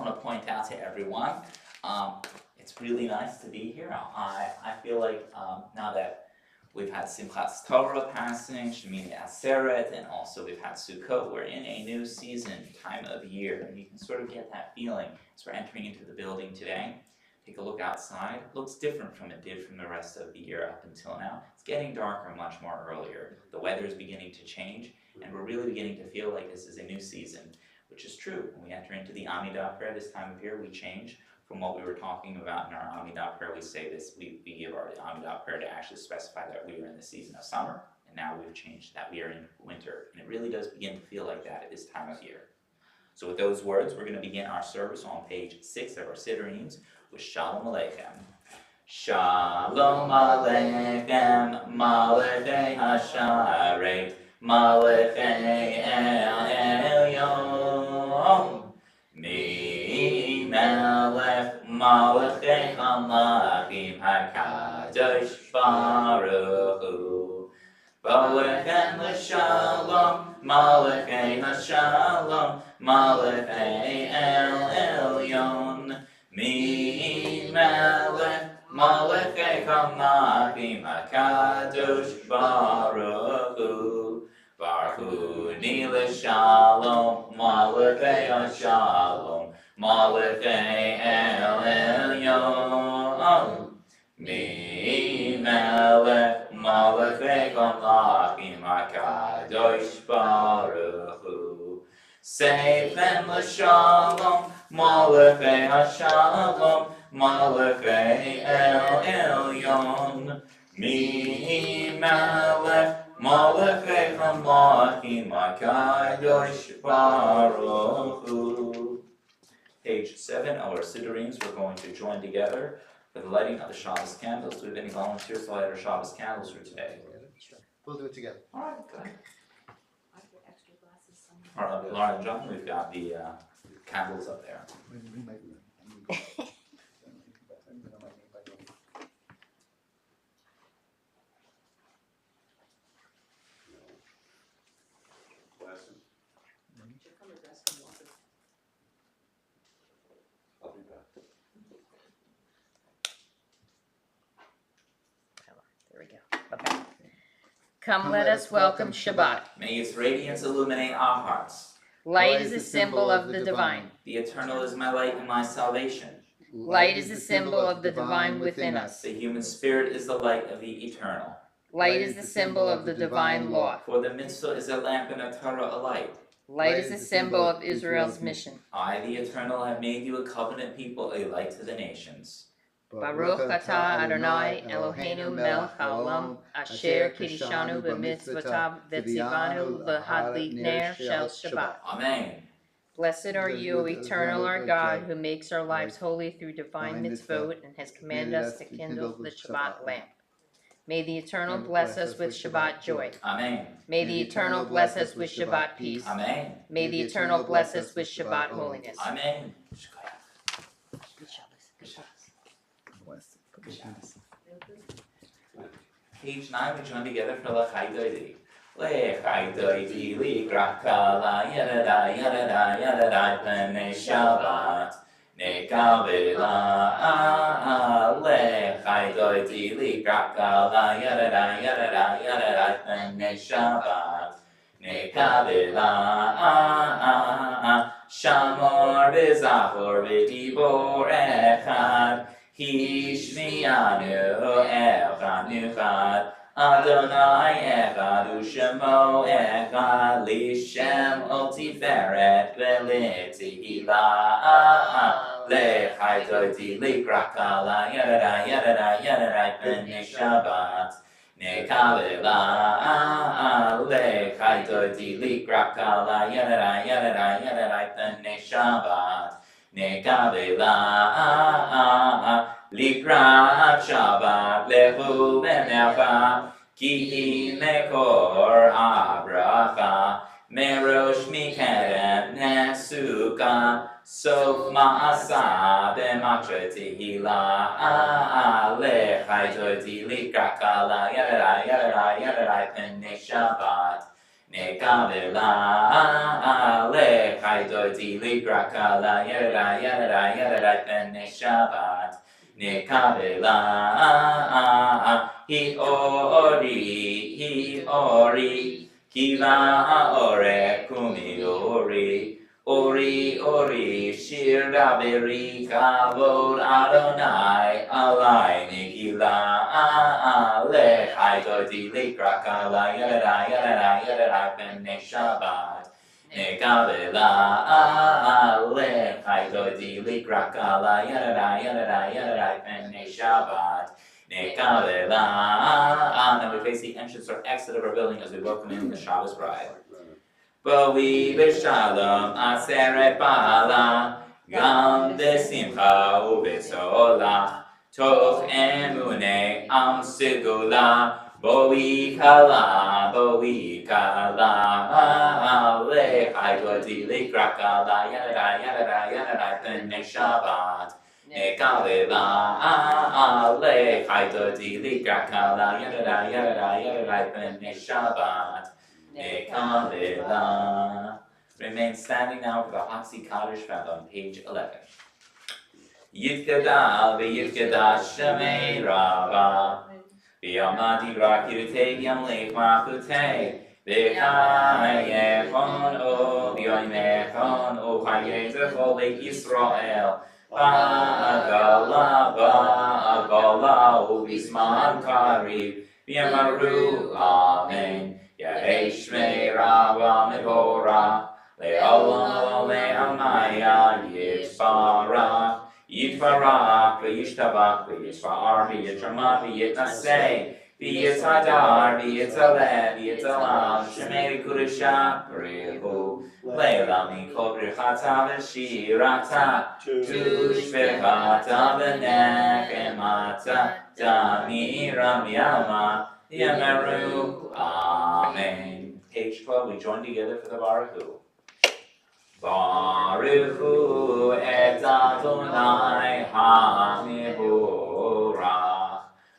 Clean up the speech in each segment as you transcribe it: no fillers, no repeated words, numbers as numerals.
want to point out to everyone, it's really nice to be here. I feel like now that we've had Simchas Torah passing, Shemini Aseret, and also we've had Sukkot, we're in a new season, time of year, and you can sort of get that feeling as we're entering into the building today. Take a look outside. It looks different from it did from the rest of the year up until now. It's getting darker much more earlier. The weather is beginning to change, and we're really beginning to feel like this is a new season, which is true. When we enter into the Amidah prayer this time of year, we change from what we were talking about in our Amidah prayer. We say this, we give our Amidah prayer to actually specify that we are in the season of summer, and now we've changed that we are in winter. And it really does begin to feel like that at this time of year. So with those words, we're going to begin our service on page 6 of our Siddurim with Shalom Aleichem. Shalom Aleichem, Malachei Hasharet, Malachei El Elyon. Mi Melech Malachei HaMelachim HaKadosh Baruch Hu. Balechem l'shalom, Malachei HaShalom, Malachei El Elyon. Mi Melech Malachei HaMelachim HaKadosh Baruch Hu. Baruch Hu Ni l'shalom, Malachei HaShalom, Malachei El Elyon. Mi Melech Malachei HaMelachim HaKadosh Baruch Hu. Seifem l'shalom, Malachei HaShalom, Malachei El Elyon. Mi Melech Malachei HaMelachim HaKadosh Baruch Hu. Page 7 of our Siddurim, we're going to join together for the lighting of the Shabbos candles. Do we have any volunteers to light our Shabbos candles for today? Sure. We'll do it together. All right, good. All right, Lauren and John, we've got the candles up there. There we go. Okay. Come, let us welcome Shabbat. May its radiance illuminate our hearts. Light is a symbol of the divine. The eternal is my light and my salvation. Light is the symbol of the divine within us. The human spirit is the light of the eternal. Light is the symbol of the divine law. For the mitzvah is a lamp and a Torah a light. Light is the symbol of Israel's mission. I, the eternal, have made you a covenant people, a light to the nations. Baruch atah Adonai Eloheinu melech haolam asher kiddushanu b'mitzvotav v'tzivanu l'hadlik ner shel Shabbat. Amen. Blessed are you, O eternal our God, who makes our lives holy through divine mitzvot and has commanded us to kindle the Shabbat lamp. May the eternal bless us with Shabbat joy. Amen. May the eternal bless us with Shabbat peace. Amen. May the eternal bless us with Shabbat holiness. Amen. Good Shabbos. Good Shabbos. Page 9, we join together for L'chai Doidi. L'chai Doidi, L'krakala, Yadada, Yadada, Yadada, P'nei Shabbat. Nekavela, L'chai Doidi, L'krakala, Yadada, Yadada, Yadada, P'nei Shabbat. Nekavela, Shamor v'zachor v'dibor echad. Hishmianu echad nuchad. Adonai echad u'shemo echad. Lishem ol tiferet v'letihila. L'chai doidi l'krakala yadada yadada yadada p'nei Shabbat. Nekavela, L'chai doidi l'krakala yadada yadada yadada p'nei Shabbat. Nekavela, Likrat Shabbat lehu v'necha, ki mekor habracha, merosh mikerem nesuka, sof ma'asa b'matra tehila, L'chai doidi l'krakala yadada yadada yadada p'nei Shabbat. Nekavela ale chaydodi ligrakala yada yada yada bene Shabbat. Nekavela hi ori kiva ore kumi ori shir daveri kavod Adonai alai nigila ale chaydodi ligrakala yada bene Shabbat. Nekavela ale chaydodi ligrakala yada bene Shabbat. Nekavela. Then we face the entrance or exit of our building as we welcome in the Shabbos bride. Boi b'shalom aseret ba'ala gam b'simcha u'b'sola toch emunei am segula boi kala lechai likrakala yada b'nei Shabbat. Nekavela lechai likrakala yada b'nei Shabbat. Nekavela. Remain standing now for the Hatzi Kaddish found on page 11. Yitkada v'yitkada shemei rava v'yamadi rakirutei v'yamlech machutei v'chayechon o v'yoimechon o chayezechol Yisrael ba'agala u'bisman karib v'yamaru amen. Yaheshmei Rava Mevora Le'olam Le'amaya Yitvarach V'yishtabach V'yishvar V'yitramah V'yitnaseh V'yitzadar V'yitzaleh V'yitzalam Shemei Kudusha B'rihu Le'olam Mikol B'richata V'shirata Tushvechata V'nechemata Damiram Yama Yamaru, Amen. Page 12, we join together for the Baruch Hu. Baruch Hu et Adonai HaMiborach.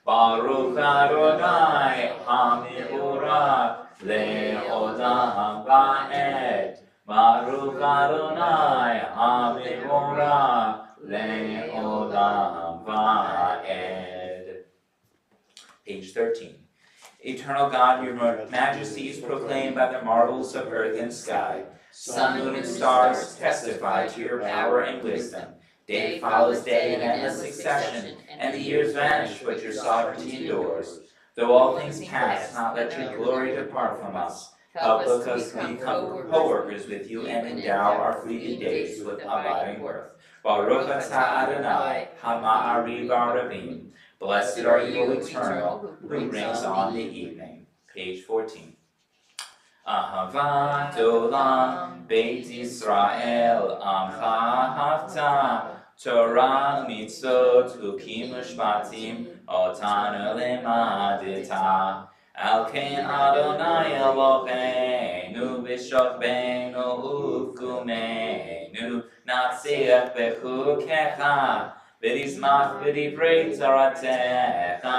Baruch Adonai HaMiborach le'olam va'ed. Baruch Adonai HaMiborach le'olam va'ed. Page 13. Eternal God, your majesty is proclaimed by the marvels of earth and sky. Sun, moon, and stars testify to your power and wisdom. Day follows day in endless succession, and the years vanish, but your sovereignty endures. Though all things pass, not let your glory depart from us. Help us become co-workers with you and endow our fleeting days with abiding worth. Baruch atah Adonai, Hama'ari Baravim. Blessed are you, O Eternal, who brings on the evening. Page 14. Ahavat olam Beit Yisrael amcha havta Torah mitzvot hukim u'shpatim otanu lemadita Al ken Adonai Eloheinu b'shokbeinu u'fkumeinu natziach bechukecha v'nizmach v'divrei toratecha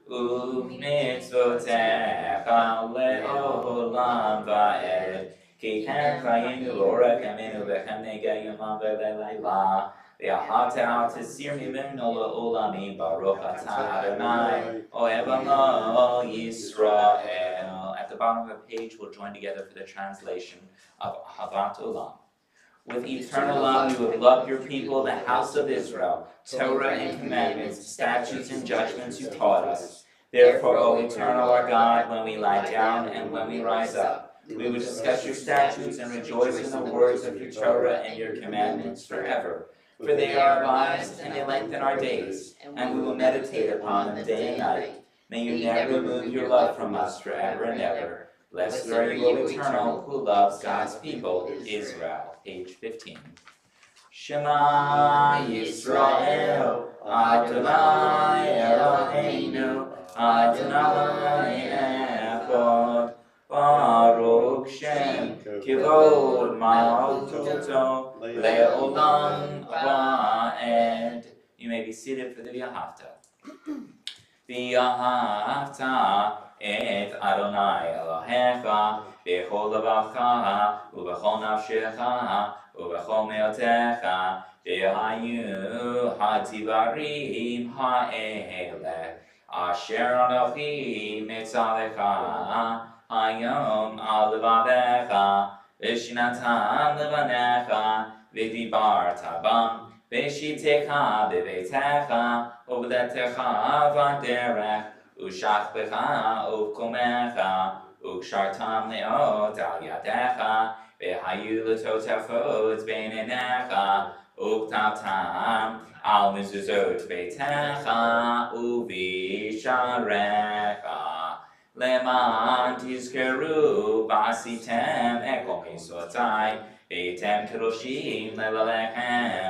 u'mitzvotecha le'olam va'ed ki hem chayinu l'ora kamenu v'chem nega yomam v'lelayla v'ahavta al-tisir mimenu le'olamim baruch atah Adonai oevamo Yisrael. At the bottom of the page, we'll join together for the translation of Ahavat Olam. With eternal love, you have loved your people, the house of Israel. Torah and commandments, statutes and judgments you taught us. Therefore, O eternal our God, when we lie down and when we rise up, we will discuss your statutes and rejoice in the words of your Torah and your commandments forever. For they are our lives and they lengthen our days, and we will meditate upon them day and night. May you never remove your love from us forever and ever. Blessed are you, O Eternal, who loves God's people, Israel. Page 15. Shema Yisrael, Adonai Eloheinu, Adonai Echad, Baruch Shem, Kivod Malchuto, Le'olam Va'ed. You may be seated for the V'ahavta. ואהבת את אדוני אלוהיך בכל לבבך ובכל נפשך ובכל מאודך, והיו הדברים האלה אשר אנוכי מצווך היום על לבביך, ושנתם לבניך ודיברת בם, ושיתך בביתך ובלתך בדרך, ושכבך ובקומך, וקשרתם מאוד על ידיך, והיו לטוטפות בין עיניך, וכתבתם על מזוזות ביתך ובשעריך, למען תזכרו ועשיתם את כל מצוותיי, והייתם קדושים לאלוהיכם.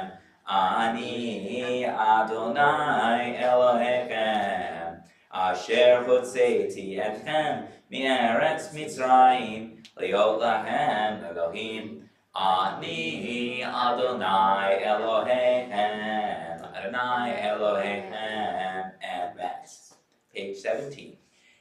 אני אדוני אלוהיכם, אשר הוצאתי אתכם מארץ מצרים, להיות לכם אלוהים. אני אדוני אלוהיכם, אדוני אלוהיכם, אמת. Page 17.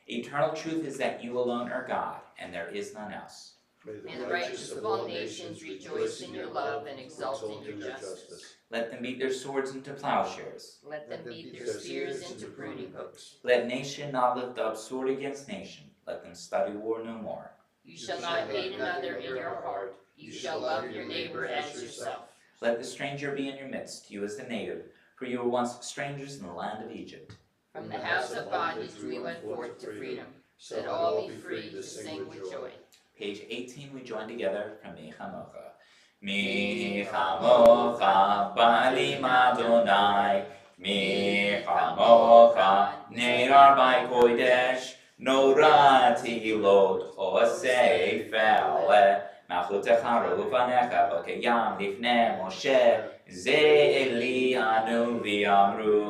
Eternal truth is that you alone are God, and there is none else. May the righteous of all nations rejoice in your love and exult in your justice. Let them beat their swords into plowshares. Let them beat their spears into pruning hooks. Let nation not lift up sword against nation. Let them study war no more. You shall not hate another in your heart. You shall love your neighbor as yourself. Let the stranger be in your midst, you as the native, for you were once strangers in the land of Egypt. From the house of bondage we went forth to freedom. Let all be free to sing with joy. Page 18, we join together from Mi Chamocha. Mi Chamocha Ba'alim Adonai, Mi Chamocha Ne'ar Bai Kodesh, Nora Tehilot Osei Fele, Malchutecha Ruvanecha Bokeyam Lifnei Moshe, Ze Elianu V'Amru,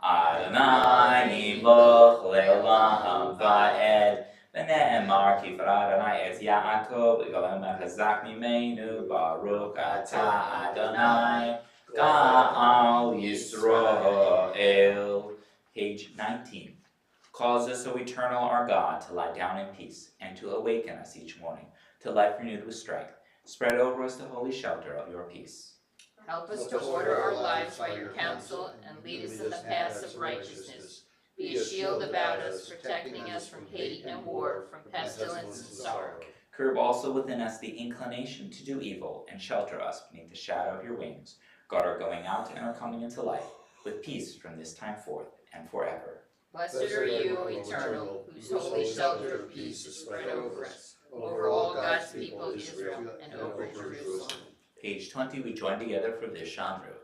Adonai Imloch Le'olam Va'ed, ונאמר כי יפרע אדוני את יעקב ויגאלם החזק ממנו, ברוך אתה אדוני גאל Yisrael. Page 19. Cause us, O eternal our God, to lie down in peace, and to awaken us each morning to life renewed with strength. Spread over us the holy shelter of your peace. Help us to order our lives by your counsel, and lead us in the paths of righteousness. Be a shield about us, protecting us from hate and war, from pestilence and sorrow. Curb also within us the inclination to do evil, and shelter us beneath the shadow of your wings. Guard our going out and our coming into life, with peace from this time forth and forever. Blessed are you, O Eternal, whose holy shelter of peace is spread over us, over all God's people Israel, and over Jerusalem. Page 20, we join together for Vishamru.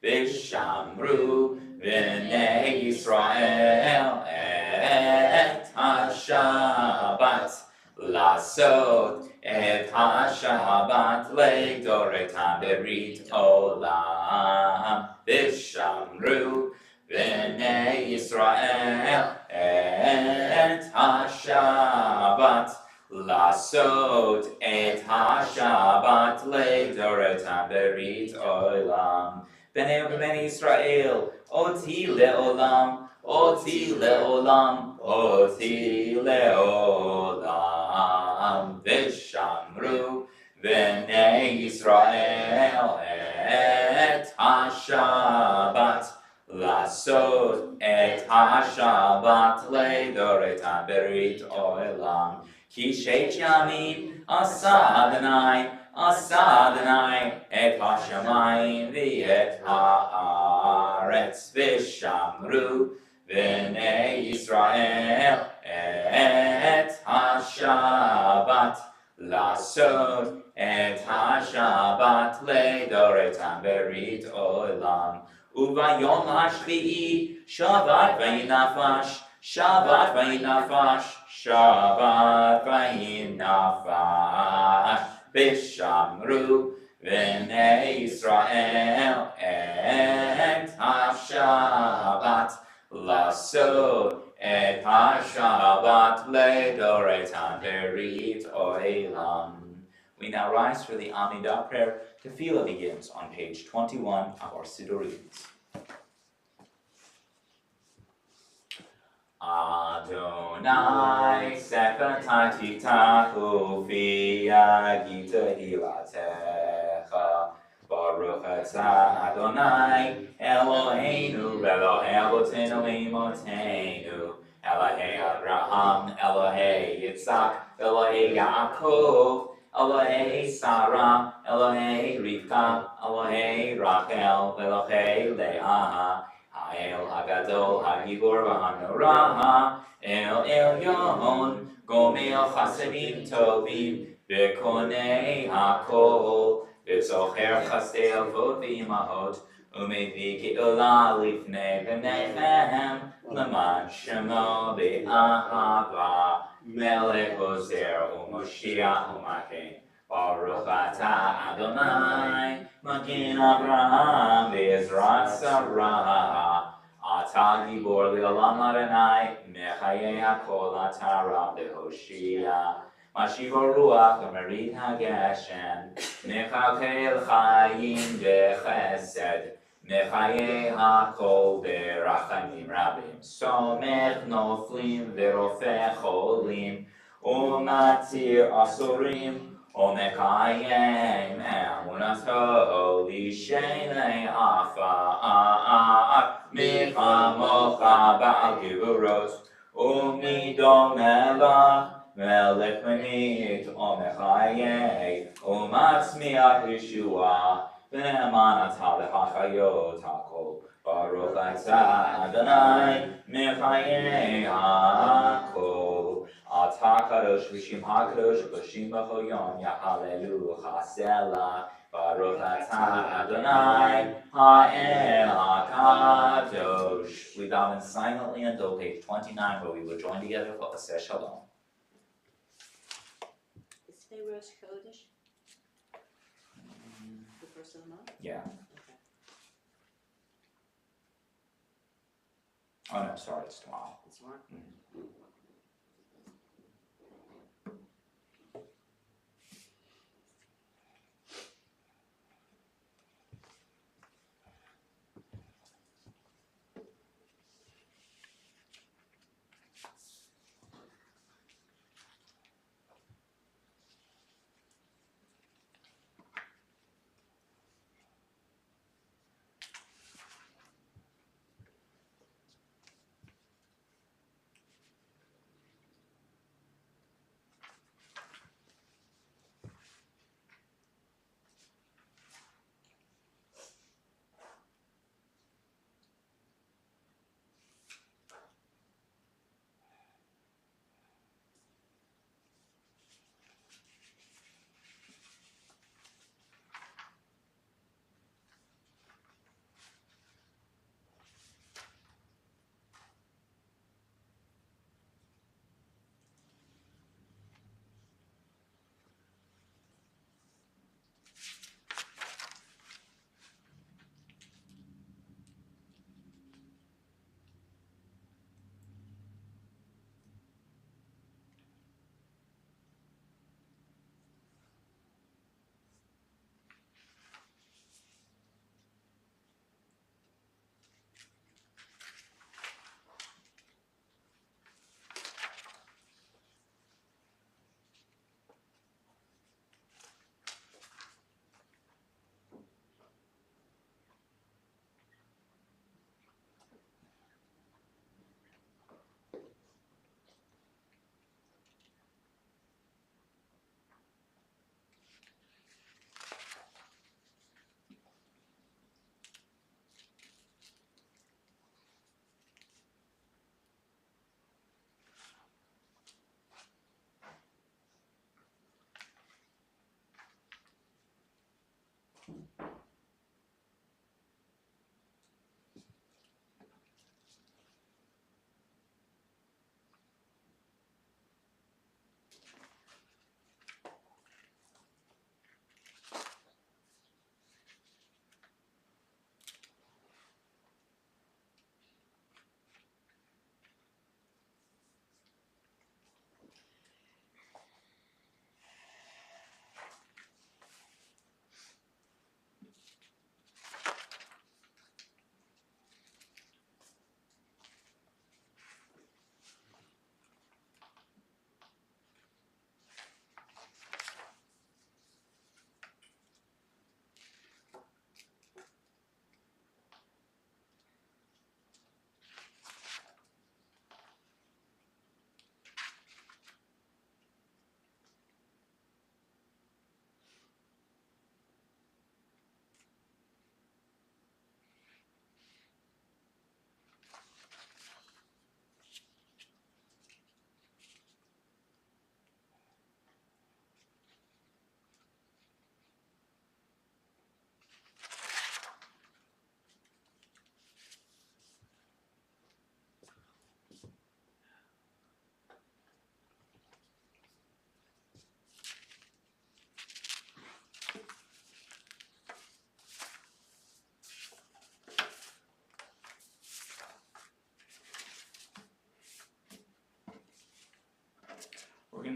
Vishamru v'nei Yisrael et ha-Shabbat, לעשות את השבת לדורתם ברית עולם. ושמרו בני ישראל את השבת, לעשות את השבת לדורתם ברית עולם. בני ובני ישראל, אותי לעולם, אותי לעולם, אותי לעולם. ושמרו בני ישראל את השבת, לעשות את השבת לדורתם ברית עולם. כי שת ימים עשה אדוני, עשה אדוני את השמיים ואת הארץ. ושמרו בני ישראל את השבת, לעשות את השבת לדורתם ברית עולם. וביום השביעי שבת וינפש, שבת וינפש, שבת וינפש. ושמרו בני ישראל את השבת, לעשות את השבת לדורתם ברית עולם. We now rise for the Amidah prayer. Tefillah begins on page 21 of our Siddur readings. Adonai sefatati tahu fiya gita hilatecha. Baruch atah Adonai Eloheinu Elohei Avotenu Imotenu Elohei Abraham Elohei Yitzhak Elohei Yaakov Elohei Sarah Elohei Rivka Elohei Rachel Elohei Leah Ha'el Hagadol Hagibor V'Hanorah El Elyon Gomel Chasadim Tovim V'Konei HaKol V'Zocher Chasdei Avot V'Imahot U'Mevii Ge'ula Lifnei B'neihem L'man Shemo B'Ahava Melech Ozer U'Moshiach U'Maken Baruch Atah Adonai Magen Avraham V'Ezrat Sarah Atah Gibor Le'olam Adonai Mechayei HaKol Atah Rab Dehoshia Mashiv Ruach Merit HaGeshem Mechakel Chayim B'Chesed Mechayei HaKol B'Rachamim Rabim Somech Noflim V'Rofeh Cholim Umatir Asurim Omekayem Emunato Lishenei Afa Michamocha Ba'al Giburot Umidom Melach Melech Menit Omechayei Umatzmiach Yeshua V'ne'eman Atah L'Hachayot HaKol Baruch Atah Adonai Mechayei HaKol Atah Kadosh V'Shim HaKadosh V'Shim B'chol Yom Yahalelu Chasela Baruch Atah Adonai Ha'el HaKadosh. We daven silently until page 29 where we will join together for Aseh Shalom. Is today Rosh Chodesh? The first of the month? Yeah. Okay. Oh no, sorry, it's tomorrow. It's tomorrow?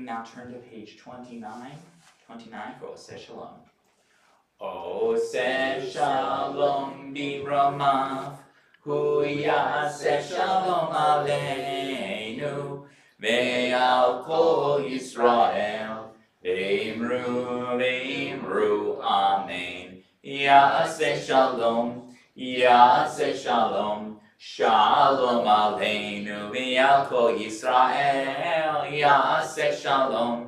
now turn to page 29 for Oseh Shalom. Oseh Shalom Bimromav, Hu Yaseh Shalom Aleinu, Ve'al Kol Yisrael, Ve'imru, Amen. Yaseh Shalom, Shalom Aleinu, Ve'al Kol Yisrael, Yaseh Shalom,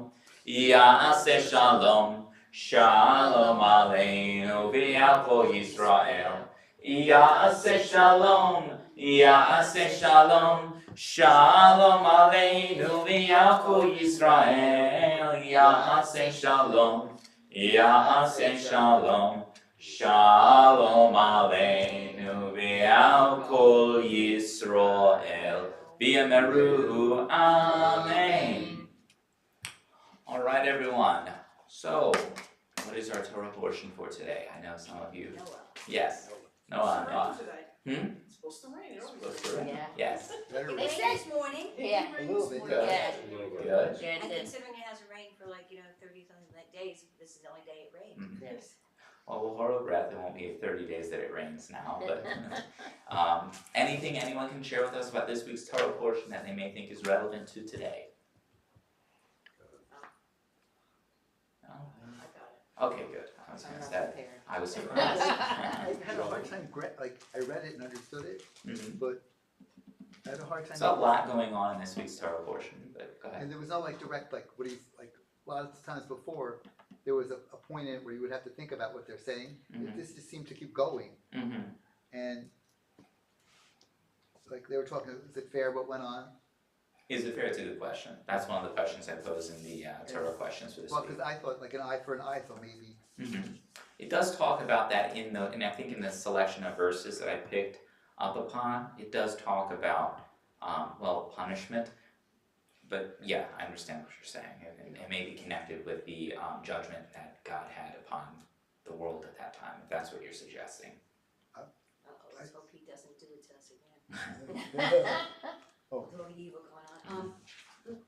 Shalom Aleinu v'al kol Yisrael. Ya'aseh shalom, Shalom Aleinu v'al kol Yisrael. Ya'aseh shalom, Shalom Aleinu v'al kol Yisrael. V'yameru, Amen. All right, everyone. So, what is our Torah portion for today? I know some of you. Noah. Yes. Noah. It's supposed to rain. Supposed to rain. Yeah. Yes. It rained this morning. Yeah. A little bit. Good. Yeah. Good. Yeah, And it did. considering it hasn't rained for 30-something days, this is the only day it rained. Mhm. Yes. Well, we'll hold our breath. It won't be 30 days that it rains now, but anything anyone can share with us about this week's Torah portion that they may think is relevant to today? No? I got it. Okay, good. I was I'm gonna not say, prepared. I was surprised. I had a hard time, I read it and understood it, Mhm. but I had a hard time. There's a lot going on in this week's Torah portion, but go ahead. And there was no direct, what do you, a lot of times before, there was a point in it where you would have to think about what they're saying. Mhm. This just seemed to keep going, Mm-hmm. and they were talking, is it fair what went on? Is it fair? It's a good question. That's one of the questions I pose in the Torah questions for this Well, week. because I thought an eye for an eye, so maybe. Mhm. It does talk about that and I think in the selection of verses that I picked up upon, it does talk about, punishment. But yeah, I understand what you're saying. It may be connected with the judgment that God had upon the world at that time, if that's what you're suggesting. Let's hope he doesn't do it to us again. Oh. With all the evil going on.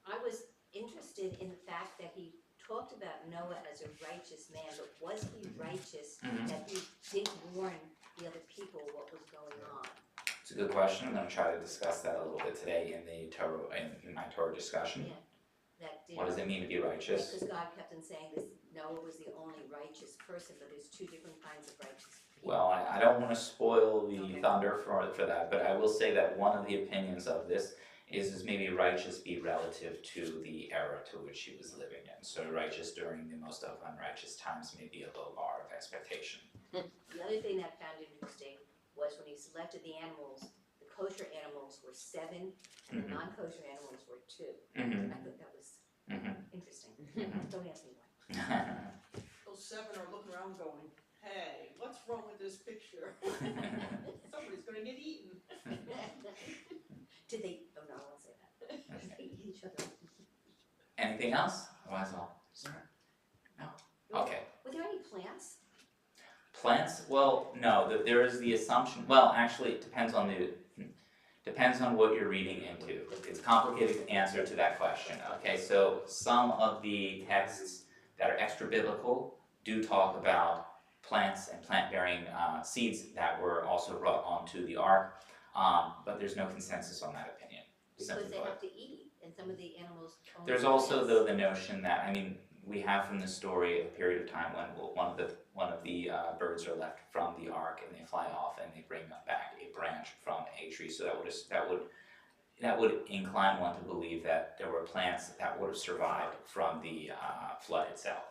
I was interested in the fact that he talked about Noah as a righteous man, but was he righteous Mhm. that he didn't warn the other people what was going on? It's a good question. I'm going to try to discuss that a little bit today in the Torah, in my Torah discussion. Yeah. That did. What does it mean to be righteous? Because God kept on saying this, Noah was the only righteous person, but there's two different kinds of righteous people. Well, I don't want to spoil the Okay. thunder for that, but I will say that one of the opinions of this is maybe righteous be relative to the era to which he was living in. So righteous during the most of unrighteous times may be a low bar of expectation. The other thing that I found interesting was when he selected the animals, the kosher animals were 7 and the Mhm. non-kosher animals were 2. Mhm. I thought that was Mhm. interesting. Mhm. Don't ask me why. Those 7 are looking around going, hey, what's wrong with this picture? Somebody's gonna get eaten. Did they, oh no, I won't say that. Did they eat each other? Anything else? Otherwise I'll start. No? Okay. Were there any plants? Plants? Well, no, there is the assumption, well, actually, it depends on what you're reading into. It's complicated to answer to that question, okay? So some of the texts that are extra biblical do talk about plants and plant-bearing seeds that were also brought onto the ark, but there's no consensus on that opinion, Because simply they put. have to eat, and some of the animals only There's eat also plants. though the notion that, we have from the story a period of time when one of the birds are left from the ark and they fly off and they bring back a branch from a tree. So that would incline one to believe that there were plants that would have survived from the flood itself.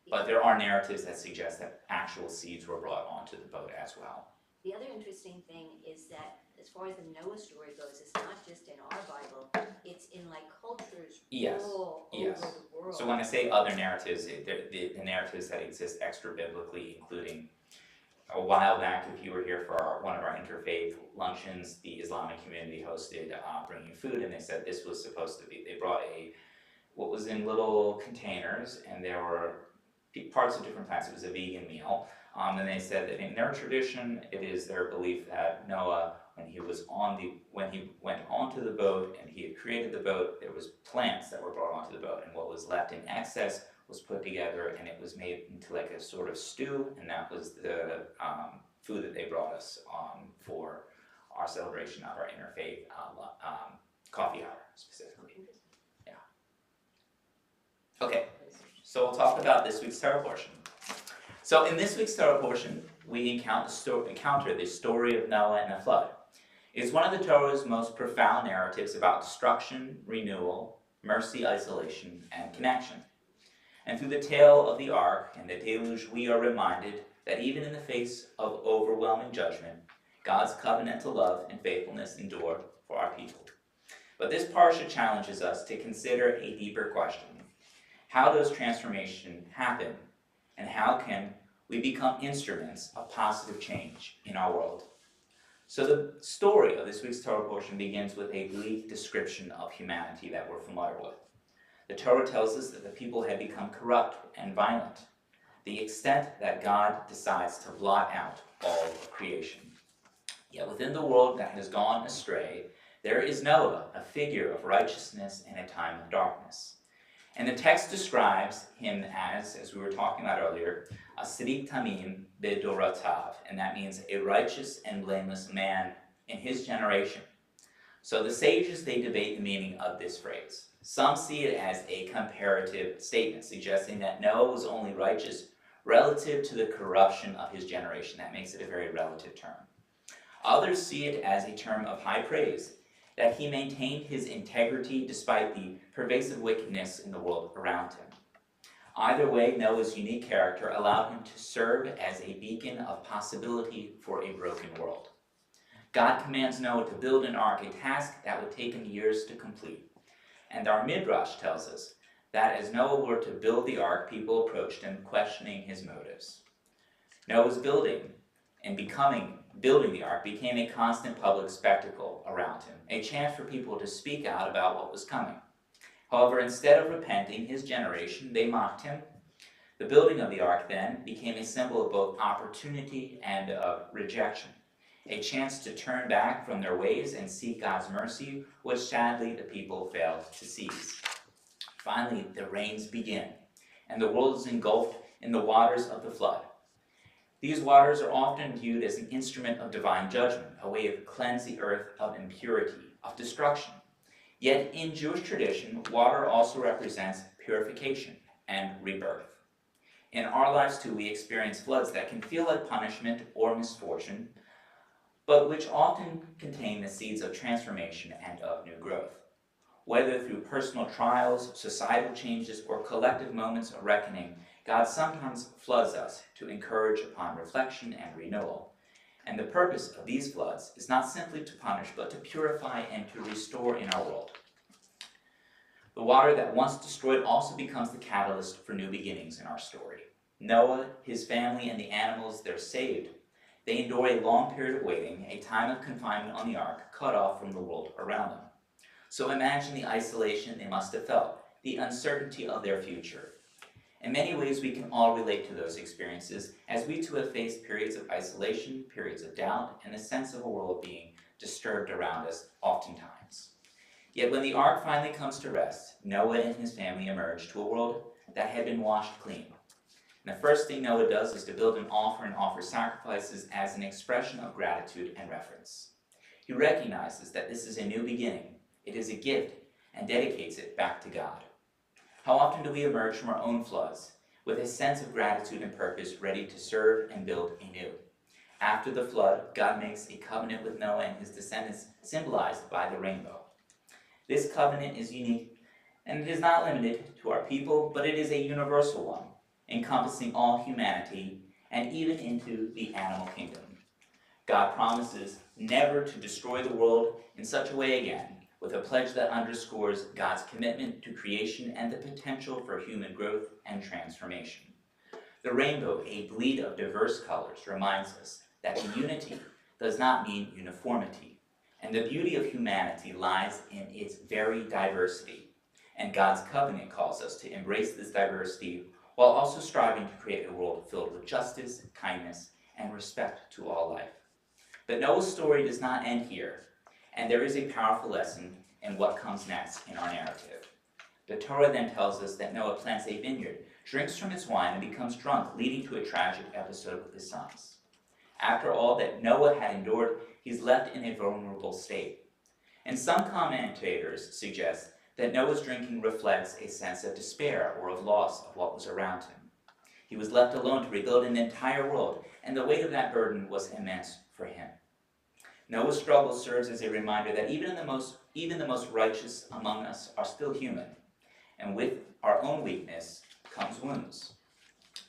But there are narratives that suggest that actual seeds were brought onto the boat as well. The other interesting thing is that as far as the Noah story goes, it's not just in our Bible, it's in cultures Yes, all yes. over the world. So when I say other narratives, the narratives that exist extra biblically, including a while back, if you were here for one of our interfaith luncheons, the Islamic community hosted bringing food, and they said this was supposed to be, they brought what was in little containers, and there were parts of different plants. It was a vegan meal, And they said that in their tradition, it is their belief that Noah, when he went onto the boat and he had created the boat, there was plants that were brought onto the boat, and what was left in excess was put together and it was made into like a sort of stew, and that was the food that they brought us for our celebration of our interfaith coffee hour specifically. Yeah. Okay, so we'll talk about this week's Torah portion. So in this week's Torah portion, we encounter the story of Noah and the flood. It's one of the Torah's most profound narratives about destruction, renewal, mercy, isolation, and connection. And through the tale of the ark and the deluge, we are reminded that even in the face of overwhelming judgment, God's covenantal love and faithfulness endure for our people. But this parsha challenges us to consider a deeper question. How does transformation happen? And how can we become instruments of positive change in our world? So the story of this week's Torah portion begins with a bleak description of humanity that we're familiar with. The Torah tells us that the people had become corrupt and violent, the extent that God decides to blot out all of creation. Yet within the world that has gone astray, there is Noah, a figure of righteousness in a time of darkness. And the text describes him as we were talking about earlier, a Tzaddik Tamim B'Doratav, and that means a righteous and blameless man in his generation. So the sages, they debate the meaning of this phrase. Some see it as a comparative statement, suggesting that Noah was only righteous relative to the corruption of his generation. That makes it a very relative term. Others see it as a term of high praise, that he maintained his integrity despite the pervasive wickedness in the world around him. Either way, Noah's unique character allowed him to serve as a beacon of possibility for a broken world. God commands Noah to build an ark, a task that would take him years to complete. And our Midrash tells us that as Noah were to build the ark, people approached him questioning his motives. Noah's building the ark became a constant public spectacle around him, a chance for people to speak out about what was coming. However, instead of repenting, his generation, they mocked him. The building of the ark then became a symbol of both opportunity and of rejection, a chance to turn back from their ways and seek God's mercy, which sadly the people failed to seize. Finally, the rains begin, and the world is engulfed in the waters of the flood. These waters are often viewed as an instrument of divine judgment, a way to cleanse the earth of impurity, of destruction. Yet in Jewish tradition, water also represents purification and rebirth. In our lives too, we experience floods that can feel like punishment or misfortune, but which often contain the seeds of transformation and of new growth. Whether through personal trials, societal changes, or collective moments of reckoning, God sometimes floods us to encourage upon reflection and renewal. And the purpose of these floods is not simply to punish, but to purify and to restore in our world. The water that once destroyed also becomes the catalyst for new beginnings in our story. Noah, his family, and the animals, they're saved. They endure a long period of waiting, a time of confinement on the ark, cut off from the world around them. So imagine the isolation they must have felt, the uncertainty of their future. In many ways, we can all relate to those experiences, as we too have faced periods of isolation, periods of doubt, and a sense of a world being disturbed around us oftentimes. Yet when the ark finally comes to rest, Noah and his family emerge to a world that had been washed clean. And the first thing Noah does is to build an altar and offer sacrifices as an expression of gratitude and reverence. He recognizes that this is a new beginning, it is a gift, and dedicates it back to God. How often do we emerge from our own floods with a sense of gratitude and purpose, ready to serve and build anew? After the flood, God makes a covenant with Noah and his descendants, symbolized by the rainbow. This covenant is unique, and it is not limited to our people, but it is a universal one, encompassing all humanity and even into the animal kingdom. God promises never to destroy the world in such a way again, with a pledge that underscores God's commitment to creation and the potential for human growth and transformation. The rainbow, a bleed of diverse colors, reminds us that unity does not mean uniformity, and the beauty of humanity lies in its very diversity. And God's covenant calls us to embrace this diversity while also striving to create a world filled with justice, kindness, and respect to all life. But Noah's story does not end here, and there is a powerful lesson in what comes next in our narrative. The Torah then tells us that Noah plants a vineyard, drinks from its wine, and becomes drunk, leading to a tragic episode with his sons. After all that Noah had endured, he's left in a vulnerable state. And some commentators suggest that Noah's drinking reflects a sense of despair or of loss of what was around him. He was left alone to rebuild an entire world, and the weight of that burden was immense for him. Noah's struggle serves as a reminder that even the most righteous among us are still human, and with our own weakness comes wounds.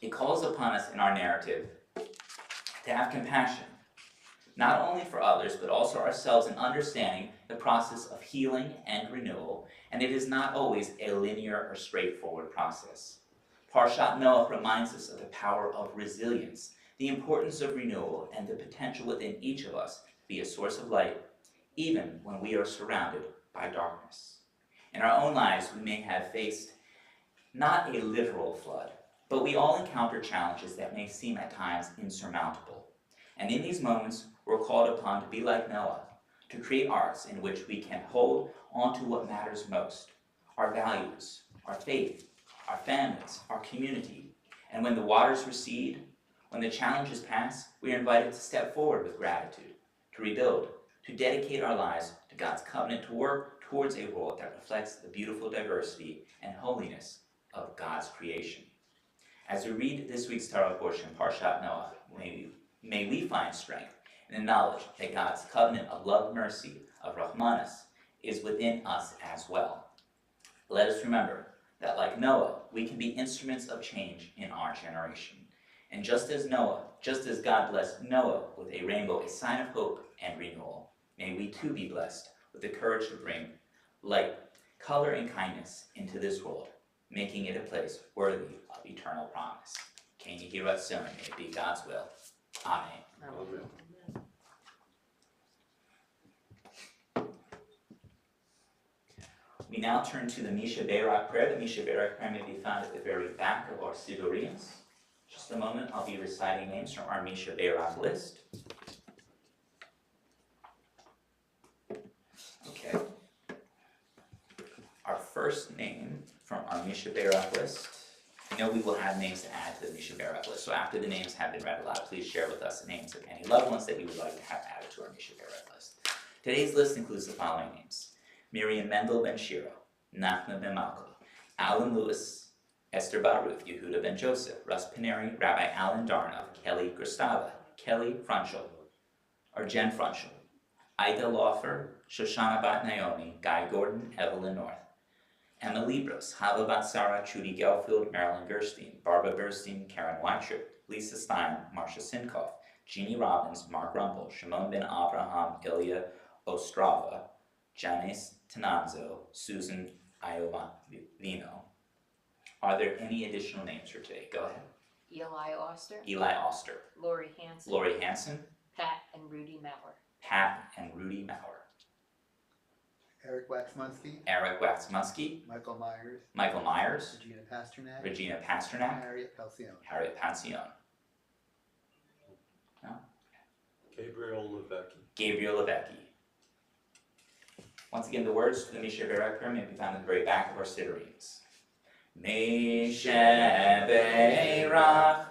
It calls upon us in our narrative to have compassion, not only for others, but also ourselves in understanding the process of healing and renewal, and it is not always a linear or straightforward process. Parshat Noah reminds us of the power of resilience, the importance of renewal, and the potential within each of us to be a source of light, even when we are surrounded by darkness. In our own lives, we may have faced not a literal flood, but we all encounter challenges that may seem at times insurmountable. And in these moments, we're called upon to be like Noah, to create arcs in which we can hold on to what matters most, our values, our faith, our families, our community. And when the waters recede, when the challenges pass, we are invited to step forward with gratitude, to rebuild, to dedicate our lives to God's covenant, to work towards a world that reflects the beautiful diversity and holiness of God's creation. As we read this week's Torah portion, Parshat Noah, may we find strength in the knowledge that God's covenant of love and mercy, of Rahmanas, is within us as well. Let us remember that like Noah, we can be instruments of change in our generation. And just as God blessed Noah with a rainbow, a sign of hope and renewal, may we too be blessed with the courage to bring light, color, and kindness into this world, making it a place worthy of eternal promise. Can you hear us soon? May it be God's will. Amen. We now turn to the Misha Berak prayer. The Misha Berak prayer may be found at the very back of our Sidurians. Just a moment, I'll be reciting names from our Misha Berak list. Okay. Our first name from our Misha Berak list. I know we will have names to add to the Misha Berak list, so after the names have been read aloud, please share with us the names of any loved ones that you would like to have added to our Misha Berak list. Today's list includes the following names: Miriam Mendel Ben Shiro, Nachman Ben Malka, Alan Lewis, Esther Baruch, Yehuda Ben Joseph, Russ Pineri, Rabbi Alan Darnoff, Kelly Grostava, Kelly Frunchel, or Jen Frunchel, Ida Laufer, Shoshana Bat Naomi, Guy Gordon, Evelyn North, Emma Libros, Hava Bat Sarah, Trudy Gelfield, Marilyn Gerstein, Barbara Burstein, Karen Weitrip, Lisa Stein, Marcia Sinkoff, Jeannie Robbins, Mark Rumpel, Shimon Ben Abraham, Ilya Ostrava, Janice Tenanzo, Susan Iovino. Are there any additional names for today? Go ahead. Eli Oster, Eli Oster, Lori Hanson, Lori Hanson, Pat and Rudy Maurer. Pat and Rudy Maurer, Eric Waxmunsky, Eric Waxmunsky, Michael Myers, Michael Myers, Regina Pasternak, Regina Pasternak, Harriet Pelcione. Harriet Pancione, Gabriel Levesque. Gabriel Levesque. Once again, the words to the Misha Berak prayer may be found at the very back of our Sidurians. Misha Berak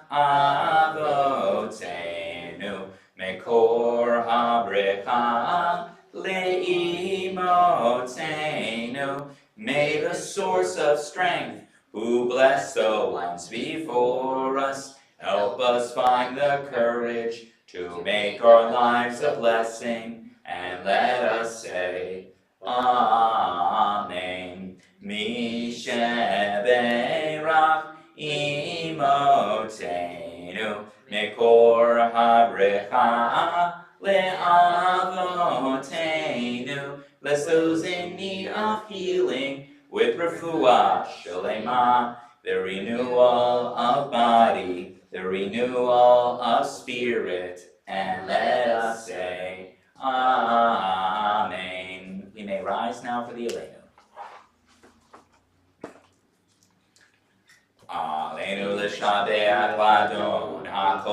Avotenu Mekor HaBrecha Le'imotenu. May the source of strength, who blessed the ones before us, help us find the courage to make our lives a blessing, and let us say, Amen. Misha Berak Imotenu Mekor HaBrecha Le'avotenu. Bless those in need of healing with refuah shalema, the renewal of body, the renewal of spirit, and let us say, Amen. We may rise now for the Aleinu. Aleinu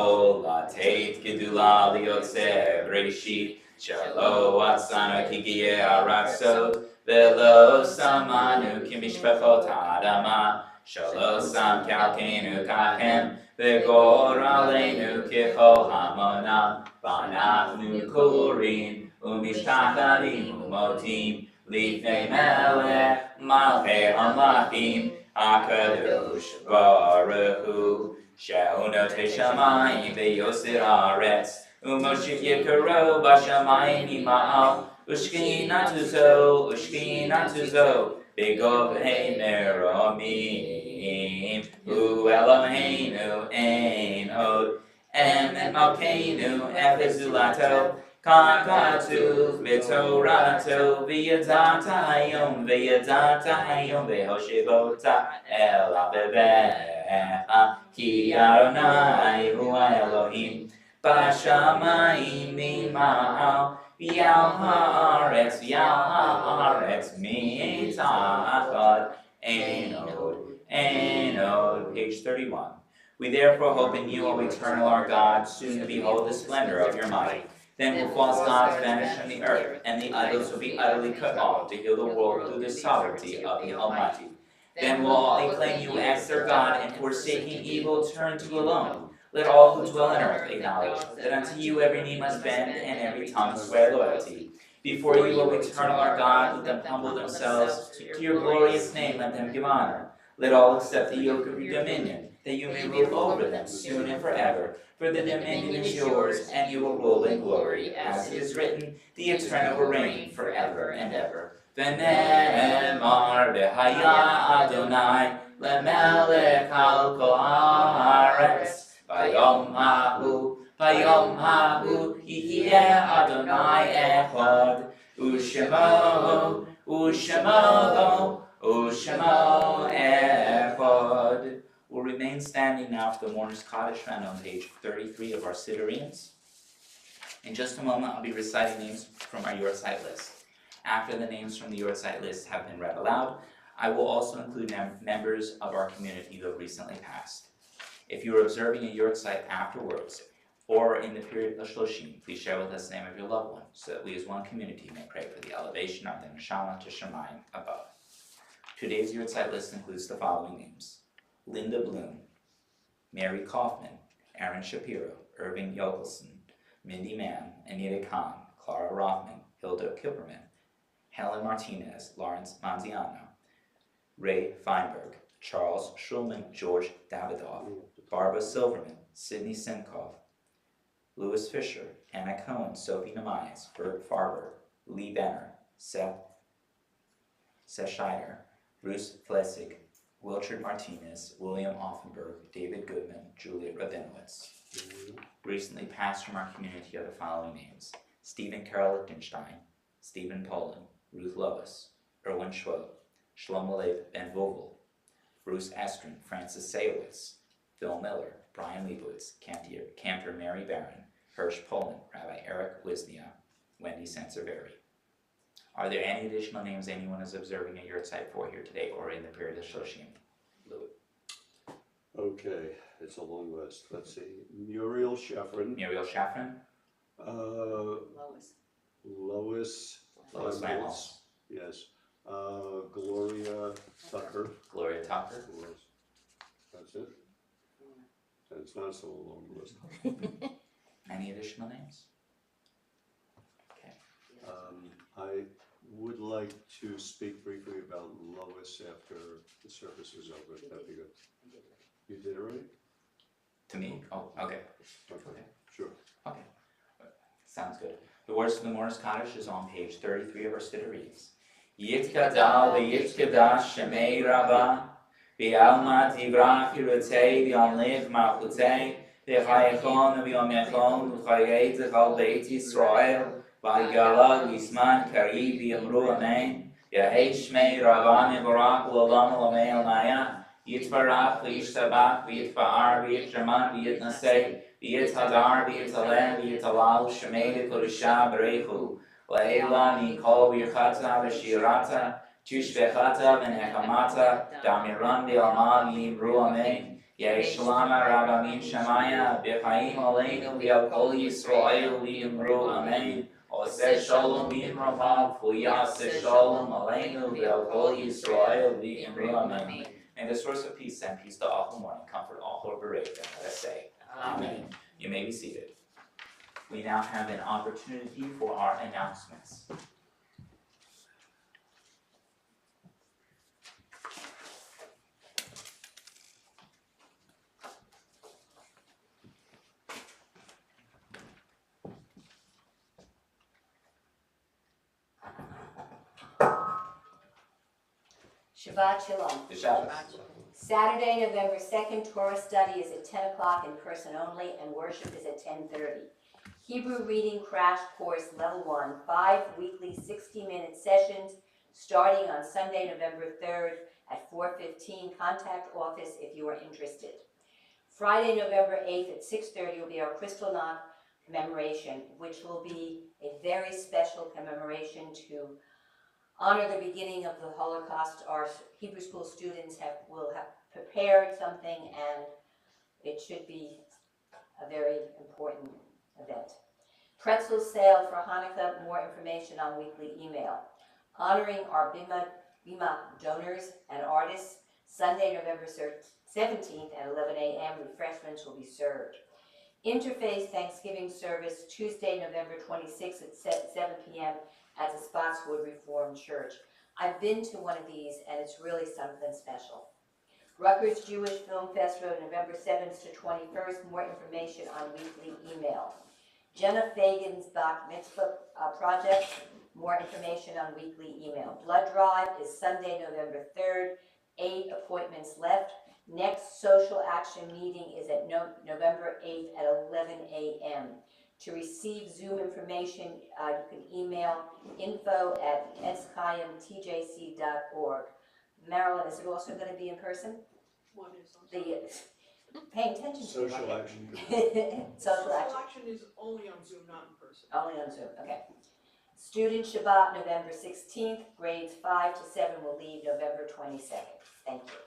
Kol Lateit Gedula Liotse Breshit Shelo Atzana Kigie Aratzot Velo Samanu Kimishpechot Adama Shelo Sam Kalkenu Kachem Vegor Aleinu Kichol Hamona Vanachnu Kurin Umishtachadim Umotim Lifnei Melech Malchei Hamlachim HaKadosh Baruch Hu She'unotei Shamayim Ve'yosir Haaretz U'Moshiv Yekaro B'Shamayim Yima'al Ushkinatu Zo B'Govei Meromim Hu Eloheinu Ein Od Emet Malkeinu Efes Zulato Kakatuv V'Torato V'Yadata Hayom V'Hoshivota El Abebecha Ki Adonai Hu Elohim B'Shamayim Mima'al V'Yal Haaretz Mitachad Ein Od. Page 31. We therefore hope in you, O eternal our God, soon to behold the splendor of your might. Then will false gods vanish from the earth, and the idols will be utterly cut off to heal the world through the sovereignty of the Almighty. Then will all acclaim you as their God, and forsaking evil turn to alone. Let all who dwell on earth acknowledge that unto you every knee must bend, and every tongue swear loyalty. Before you, O eternal our God, let them humble themselves. To your glorious name let them give honor. Let all accept the yoke of your dominion, that you may rule over them soon and forever. For the dominion is yours, and you will rule in glory. As it is written, the eternal will reign forever and ever. V'ne'emar v'haya Adonai lemelech al kol haaretz. Vayom hahu yihyeh Adonai echad. Ushemo echad. We'll remain standing now for the mourner's Kaddish found on page 33 of our Sidurians. In just a moment, I'll be reciting names from our Yortzeit list. After the names from the Yortzeit list have been read aloud, I will also include members of our community who have recently passed. If you are observing a Yortzeit afterwards, or in the period of Shloshim, please share with us the name of your loved one, so that we as one community may pray for the elevation of the Neshama to Shemayim above. Today's Yortzeit list includes the following names: Linda Bloom, Mary Kaufman, Aaron Shapiro, Irving Yokelson, Mindy Mann, Anita Khan, Clara Rothman, Hilda Kipperman, Helen Martinez, Lawrence Manziano, Ray Feinberg, Charles Schulman, George Davidoff, Barbara Silverman, Sidney Simkov, Louis Fisher, Anna Cohen, Sophie Nemayes, Bert Farber, Lee Benner, Seth Scheider, Bruce Flessig, Wilchard Martinez, William Offenberg, David Goodman, Juliet Rabinowitz. Recently passed from our community are the following names: Stephen Carroll Lichtenstein, Stephen Poland, Ruth Lovis, Erwin Schwob, Shlomo Leib Ben Vogel, Bruce Estrin, Francis Sayowitz, Phil Miller, Brian Leibowitz, Cantor Mary Barron, Hirsch Poland, Rabbi Eric Wisnia, Wendy Sansevieri. Are there any additional names anyone is observing at Yortzeit for here today or in the period of Shloshim? Louis. Okay, it's a long list. Let's see. Muriel Shafrin. Muriel Shafrin. Lois Ramos. Yes. Gloria Tucker. Gloria Tucker. That's it. It's not so long a list. Any additional names? Okay. I would like to speak briefly about Lois after the service is over. That'd be good. You did already? To me? Oh, okay. Okay. Sure. Okay. Sounds good. The words from the Mourner's Kaddish is on page 33 of our Sidurians. Yitkadal v'yitkadash shemei Rabbah v'alma tivrach yirutei v'yonliv malchutei v'chayechon v'yomechon v'chayei t'chal beit Yisrael v'yigala v'yisman kari v'yamru amen Yahei shmei Rabbah mevorach l'olam l'amei al-maya Yitvarach v'yishtabach v'yitfa'ar v'yitjaman v'yitnasei v'yithadar v'yitalem v'yitalal shemei l'kodisha b'reichu Leila Nikol Birchata V'Shirata Tushvechata V'Nechamata Damiran V'Alma V'Yimru Amen Yeh Shalom Rabbamin Shemaya B'chaim Aleinu V'al Kol Yisrael V'yimru Amen. Oseh Shalom V'yimramav V'yaseh Shalom Aleinu V'al Kol Yisrael V'yimru Amen. May the source of peace send peace to all who mourn and comfort all who are bereaved. And let us say, Amen. You may be seated. We now have an opportunity for our announcements. Shabbat Shalom. The Shabbos. Saturday, November 2nd, Torah study is at 10 o'clock in person only, and worship is at 10:30. Hebrew Reading Crash Course Level 1, 5 weekly 60-minute sessions starting on Sunday, November 3rd at 4:15. Contact office if you are interested. Friday, November 8th at 6:30 will be our Kristall Nacht commemoration, which will be a very special commemoration to honor the beginning of the Holocaust. Our Hebrew school students will have prepared something, and it should be a very important event. Pretzel sale for Hanukkah, more information on weekly email. Honoring our Bima donors and artists, Sunday, November 17th at 11 a.m. Refreshments will be served. Interfaith Thanksgiving service, Tuesday, November 26th at 7 p.m. at the Spotswood Reformed Church. I've been to one of these, and it's really something special. Rutgers Jewish Film Festival, November 7th to 21st. More information on weekly email. Jenna Fagan's Bach Mitzvah project. More information on weekly email. Blood drive is Sunday, November 3rd. 8 appointments left. Next social action meeting is at November 8th at 11 a.m. To receive Zoom information, you can email info@etzchaimtjc.org. Marilyn, is it also going to be in person? What is on? Paying attention to Social action. Social action. action is only on Zoom, not in person. Only on Zoom, okay. Student Shabbat, November 16th. Grades 5 to 7 will leave November 22nd. Thank you.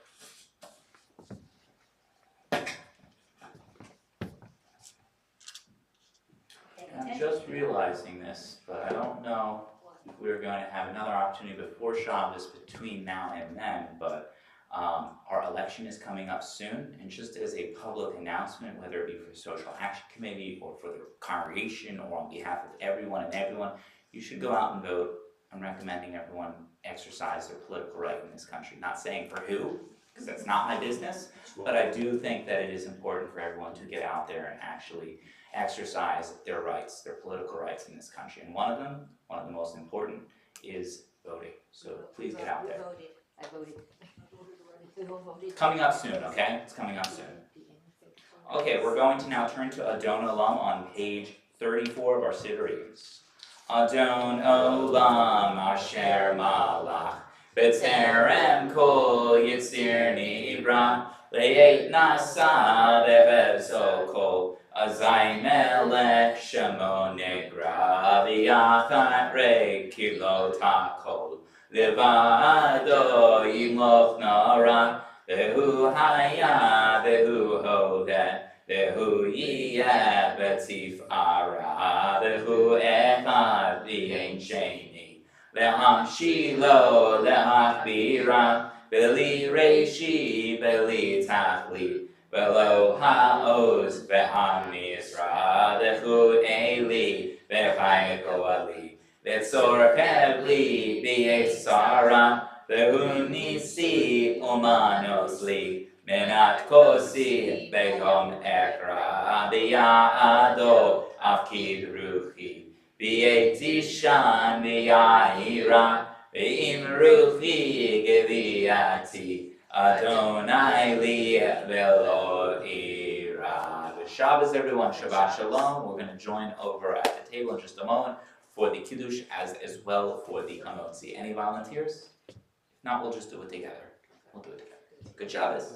I'm just realizing this, but I don't know if we're going to have another opportunity before Shabbos between now and then, but our election is coming up soon, and just as a public announcement, whether it be for the Social Action Committee or for the congregation or on behalf of everyone, you should go out and vote. I'm recommending everyone exercise their political right in this country. Not saying for who, because that's not my business, but I do think that it is important for everyone to get out there and actually exercise their rights, their political rights in this country. And one of the most important, is voting. So please get out there. I voted. We all voted. Coming up soon, okay? It's coming up soon. Okay, we're going to now turn to Adon Olam on page 34 of our Siddurim. Adon Olam Asher Malach B'Terem Kol Yitzir Nibra Le'et Nasa Be'Vezo Kol Azai Melech Shemo Negra V'Yachat Rei Kilo Takol Levado Yimloch Nara Vehu Haya Vehu Hodeh Vehu Yiyeh Betzif Ara Vehu Echad V'Yein Sheni Le'Hamshilo Le'Achbira Beli Reishi Beli Tachli Velo Ha'oz Ve'Hamisra Vehu Eli Ve'Chayko Ali Ve'Tzor Kevli V'Yetzara Vehu Nisi Umanos Li Menat Kosi Begom Ekra V'Ya'ado Afkid Ruchi V'Yetishan V'Ya'ira V'Im Ruchi Geviati Adonai Li Velo Ira. Shabbos everyone, Shabbat Shalom. We're going to join over at the table in just a moment for the Kiddush as well for the Hamotzi. Any volunteers? If not, we'll just do it together. We'll do it together. Good Shabbos.